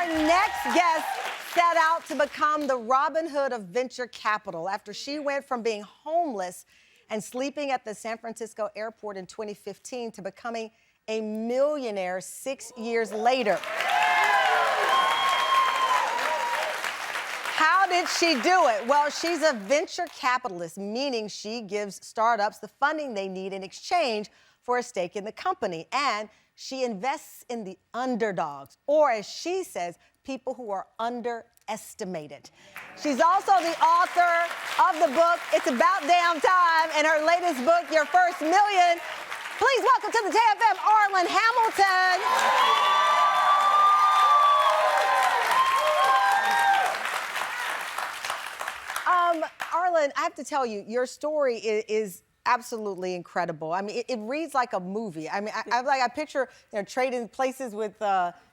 Our next guest set out to become the Robin Hood of venture capital after she went from being homeless and sleeping at the San Francisco airport in 2015 to becoming a millionaire 6 years later. How did she do it? Well, she's a venture capitalist, meaning she gives startups the funding they need in exchange for a stake in the company. And she invests in the underdogs, or as she says, people who are underestimated. She's also the author of the book, It's About Damn Time, and her latest book, Your First Million. Please welcome to the JFM, Arlan Hamilton. Arlan, I have to tell you, your story is absolutely incredible. I mean, it reads like a movie. I mean, I picture trading places with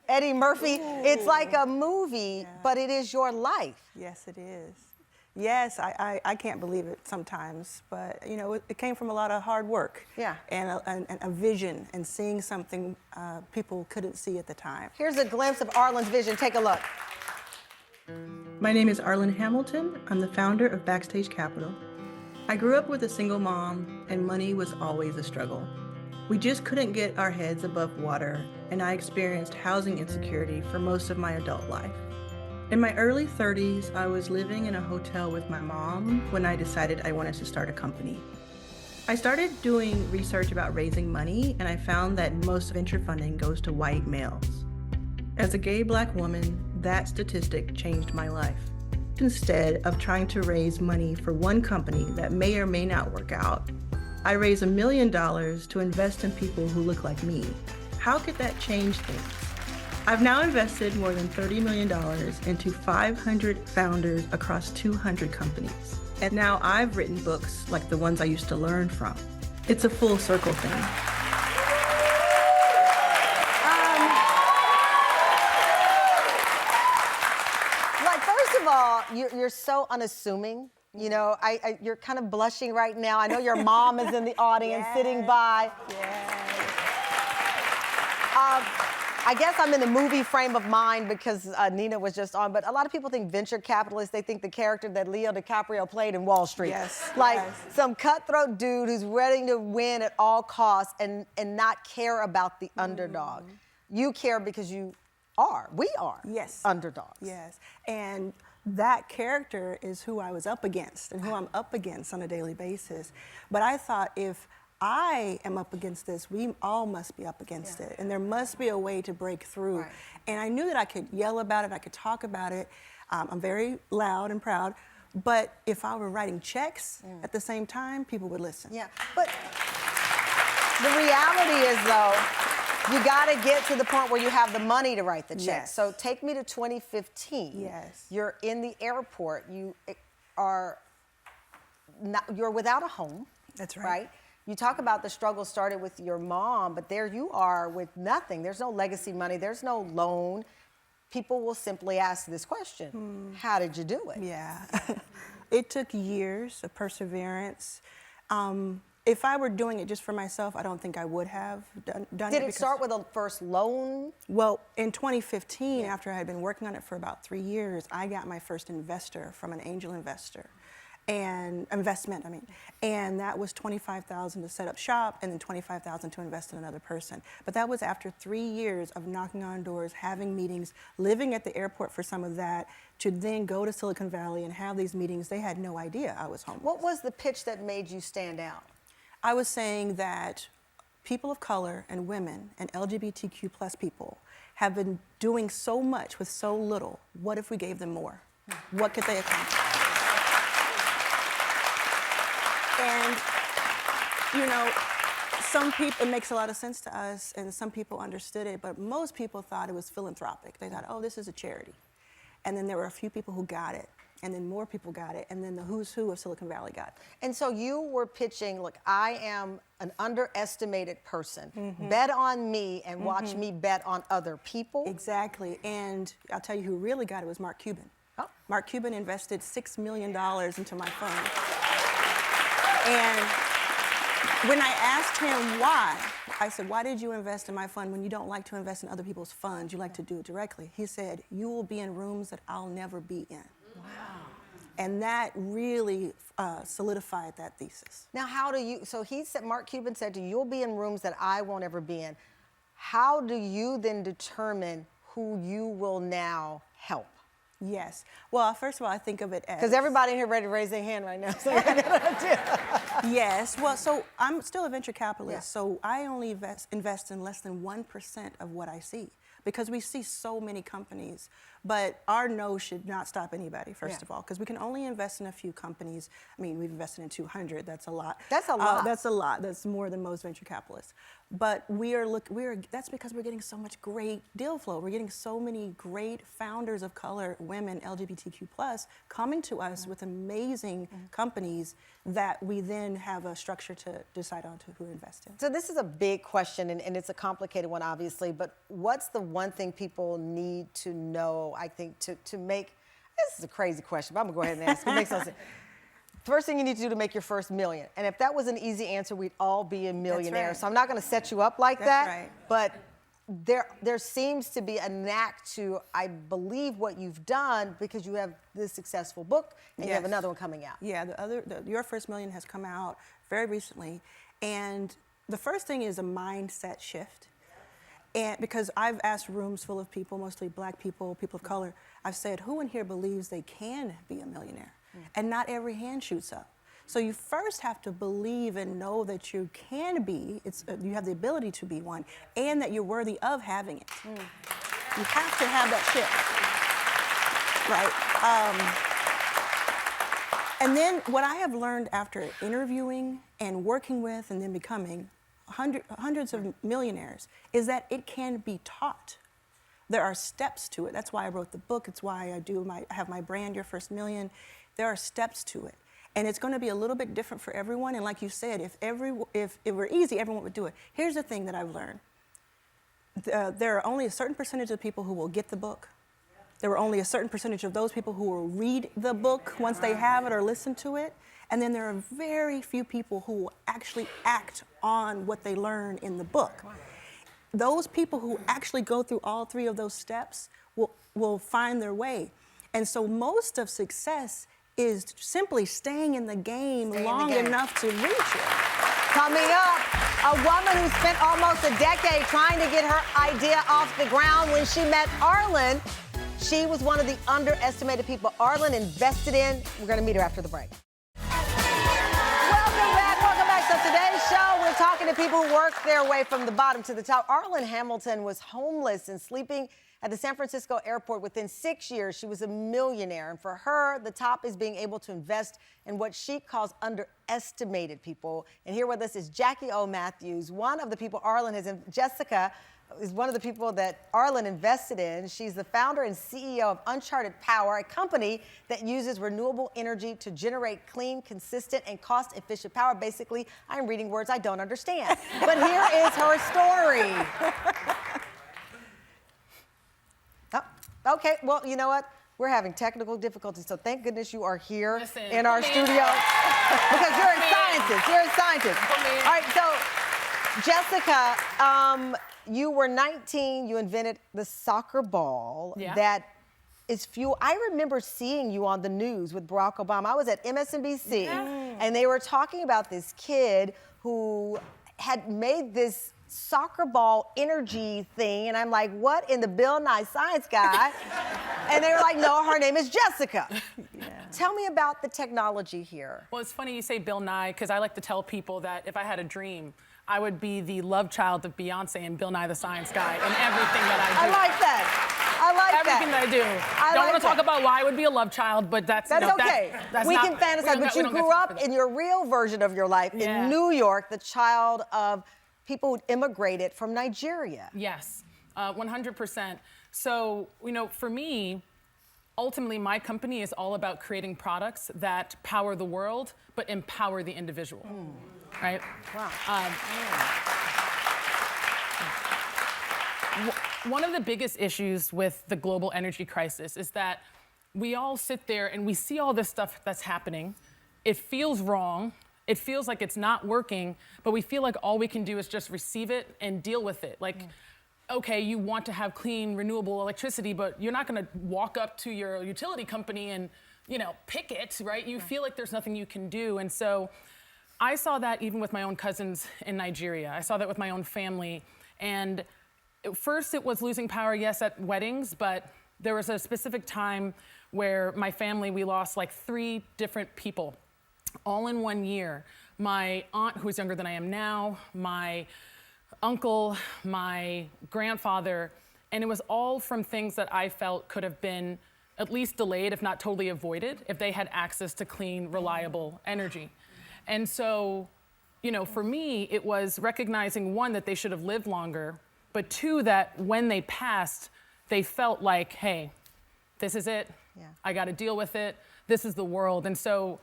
Eddie Murphy. Ooh. It's like a movie, but it is your life. Yes, it is. Yes, I can't believe it sometimes, but you know, it came from a lot of hard work. Yeah. And a vision and seeing something people couldn't see at the time. Here's a glimpse of Arlan's vision. Take a look. My name is Arlan Hamilton. I'm the founder of Backstage Capital. I grew up with a single mom, and money was always a struggle. We just couldn't get our heads above water, and I experienced housing insecurity for most of my adult life. In my early 30s, I was living in a hotel with my mom when I decided I wanted to start a company. I started doing research about raising money, and I found that most venture funding goes to white males. As a gay Black woman, that statistic changed my life. Instead of trying to raise money for one company that may or may not work out, I raised $1 million to invest in people who look like me. How could that change things? I've now invested more than $30 million into 500 founders across 200 companies. And now I've written books like the ones I used to learn from. It's a full circle thing. You're so unassuming. You know, you're kind of blushing right now. I know your mom is in the audience, yes, sitting by. Yes. I guess I'm in the movie frame of mind because Nina was just on, but a lot of people think venture capitalists, they think the character that Leo DiCaprio played in Wall Street. Yes. Like yes. Some cutthroat dude who's ready to win at all costs and not care about the underdog. You care because we are yes. underdogs. Yes, and that character is who I was up against and who I'm up against on a daily basis. But I thought if I am up against this, we all must be up against it. And there must be a way to break through. Right. And I knew that I could yell about it, I could talk about it. I'm very loud and proud. But if I were writing checks at the same time, people would listen. Yeah, but the reality is, though, you got to get to the point where you have the money to write the check. Yes. So take me to 2015. Yes. You're in the airport. You're without a home. That's right. Right? You talk about the struggle started with your mom, but there you are with nothing. There's no legacy money. There's no loan. People will simply ask this question. How did you do it? Yeah. It took years of perseverance. If I were doing it just for myself, I don't think I would have done it. Did it start with a first loan? Well, in 2015, after I had been working on it for about 3 years, I got my first investor from an angel investor. And investment, and that was $25,000 to set up shop and then $25,000 to invest in another person. But that was after 3 years of knocking on doors, having meetings, living at the airport for some of that, to then go to Silicon Valley and have these meetings. They had no idea I was homeless. What was the pitch that made you stand out? I was saying that people of color and women and LGBTQ plus people have been doing so much with so little. What if we gave them more? What could they accomplish? And, you know, some people, it makes a lot of sense to us, and some people understood it, but most people thought it was philanthropic. They thought, oh, this is a charity. And then there were a few people who got it, and then more people got it, and then the who's who of Silicon Valley got it. And so you were pitching, look, I am an underestimated person. Bet on me and watch me bet on other people. Exactly, and I'll tell you who really got it was Mark Cuban. Oh. Mark Cuban invested $6 million into my fund. And when I asked him why, I said, why did you invest in my fund when you don't like to invest in other people's funds? You like to do it directly. He said, you will be in rooms that I'll never be in. Wow. And that really solidified that thesis. Now, how do you, so he said, Mark Cuban said to you, you'll be in rooms that I won't ever be in. How do you then determine who you will now help? Yes. Well, first of all, I think of it as... Because everybody in here ready to raise their hand right now. So Yes. Well, so I'm still a venture capitalist, so I only invest in less than 1% of what I see, because we see so many companies. But our no should not stop anybody, first of all, because we can only invest in a few companies. I mean, we've invested in 200. That's a lot. That's a lot. That's a lot. That's more than most venture capitalists. But that's because we're getting so much great deal flow. We're getting so many great founders of color, women, LGBTQ+, coming to us with amazing companies that we then have a structure to decide on to who to invest in. So this is a big question, and it's a complicated one, obviously, but what's the one thing people need to know, I think, to make, this is a crazy question, but I'm gonna go ahead and ask, it makes no sense. First thing you need to do to make your first million, and if that was an easy answer, we'd all be a millionaire. Right. So I'm not gonna set you up like That's that, right. but there seems to be a knack to, I believe, what you've done, because you have this successful book and you have another one coming out. Yeah, Your First Million has come out very recently, and the first thing is a mindset shift. And because I've asked rooms full of people, mostly black people, people of color, I've said, who in here believes they can be a millionaire? And not every hand shoots up. So you first have to believe and know that you can be, you have the ability to be one, and that you're worthy of having it. You have to have that shift, right? And then what I have learned after interviewing and working with and then becoming hundreds of millionaires is that it can be taught. There are steps to it. That's why I wrote the book. It's why I have my brand, Your First Million. There are steps to it. And it's going to be a little bit different for everyone. And like you said, if it were easy, everyone would do it. Here's the thing that I've learned. There are only a certain percentage of people who will get the book. There are only a certain percentage of those people who will read the book once they have it or listen to it. And then there are very few people who will actually act on what they learn in the book. Those people who actually go through all three of those steps will find their way. And so most of success is simply staying in the game long enough to reach it. Coming up, a woman who spent almost a decade trying to get her idea off the ground. When she met Arlan, she was one of the underestimated people Arlan invested in. We're going to meet her after the break. Welcome back. So today's show, we're talking to people who worked their way from the bottom to the top. Arlan Hamilton was homeless and sleeping at the San Francisco airport. Within 6 years, she was a millionaire. And for her, the top is being able to invest in what she calls underestimated people. And here with us is Jackie O. Matthews, one of the people Arlan has, Jessica is one of the people that Arlan invested in. She's the founder and CEO of Uncharted Power, a company that uses renewable energy to generate clean, consistent, and cost-efficient power. Basically, I'm reading words I don't understand. But here is her story. Okay, well, you know what? We're having technical difficulties, so thank goodness you are here in our studio. Because you're in sciences. You're in sciences. All right, so Jessica, you were 19. You invented the soccer ball that is fuel. I remember seeing you on the news with Barack Obama. I was at MSNBC, and they were talking about this kid who had made this soccer ball energy thing, and I'm like, what in the Bill Nye Science Guy? And they were like, no, her name is Jessica. Tell me about the technology here. Well, it's funny you say Bill Nye, because I like to tell people that if I had a dream, I would be the love child of Beyonce and Bill Nye the Science Guy in everything that I do. I like that. I like everything that I do. I don't want to talk about why I would be a love child, but that's okay. We can fantasize, but you grew up in your real version of your life in New York, the child of people who immigrated from Nigeria. Yes, 100%. So, for me, ultimately, my company is all about creating products that power the world, but empower the individual, right? Wow. One of the biggest issues with the global energy crisis is that we all sit there and we see all this stuff that's happening. It feels wrong. it feels like it's not working, but we feel like all we can do is just receive it and deal with it. Like, okay, you want to have clean, renewable electricity, but you're not gonna walk up to your utility company and, pick it, right? You feel like there's nothing you can do. And so I saw that even with my own cousins in Nigeria. I saw that with my own family. And first it was losing power, yes, at weddings, but there was a specific time where my family, we lost like 3 different people all in 1 year. My aunt, who's younger than I am now, my uncle, my grandfather, and it was all from things that I felt could have been at least delayed, if not totally avoided, if they had access to clean, reliable energy. And so, for me, it was recognizing, 1, that they should have lived longer, but 2, that when they passed, they felt like, hey, this is it. Yeah. I got to deal with it. This is the world. And so.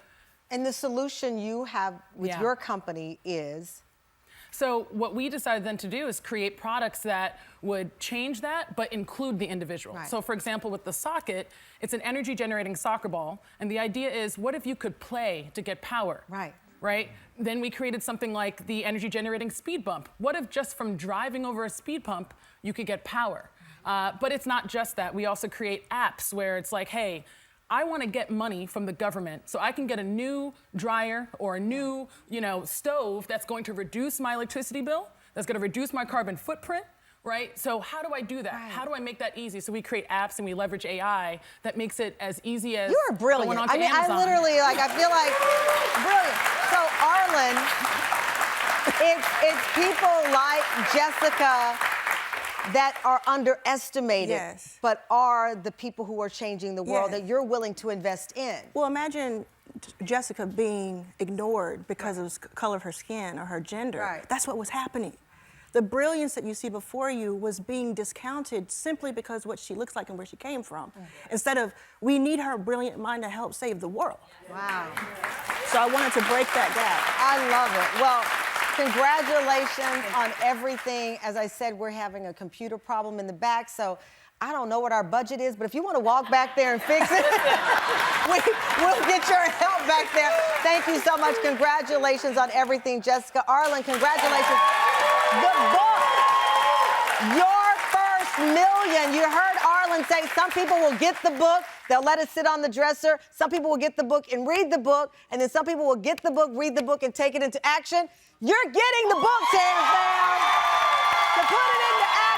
And the solution you have with Yeah. your company is? So what we decided then to do is create products that would change that, but include the individual. Right. So for example, with the socket, it's an energy generating soccer ball. And the idea is, what if you could play to get power? Right. Right? Then we created something like the energy generating speed bump. What if just from driving over a speed pump, you could get power? But it's not just that. We also create apps where it's like, hey, I want to get money from the government so I can get a new dryer or a new, stove that's going to reduce my electricity bill, that's going to reduce my carbon footprint, right? So how do I do that? Right. How do I make that easy? So we create apps and we leverage AI that makes it as easy as You are brilliant. going onto I mean, Amazon. I literally, I feel like, brilliant. So, Arlan, it's people like Jessica that are underestimated, Yes. but are the people who are changing the world Yes. that you're willing to invest in. Well, imagine Jessica being ignored because of the color of her skin or her gender. Right. That's what was happening. The brilliance that you see before you was being discounted simply because what she looks like and where she came from. Instead of, we need her brilliant mind to help save the world. Wow. So I wanted to break that gap. I love it. Well, congratulations on everything. As I said, we're having a computer problem in the back, so I don't know what our budget is, but if you want to walk back there and fix it, we'll get your help back there. Thank you so much. Congratulations on everything, Jessica. Arlan, congratulations. The book, Your First Million. You heard Arlan say some people will get the book, they'll let it sit on the dresser. Some people will get the book and read the book, and then some people will get the book, read the book, and take it into action. You're getting the book, Terry fam, to put it into action.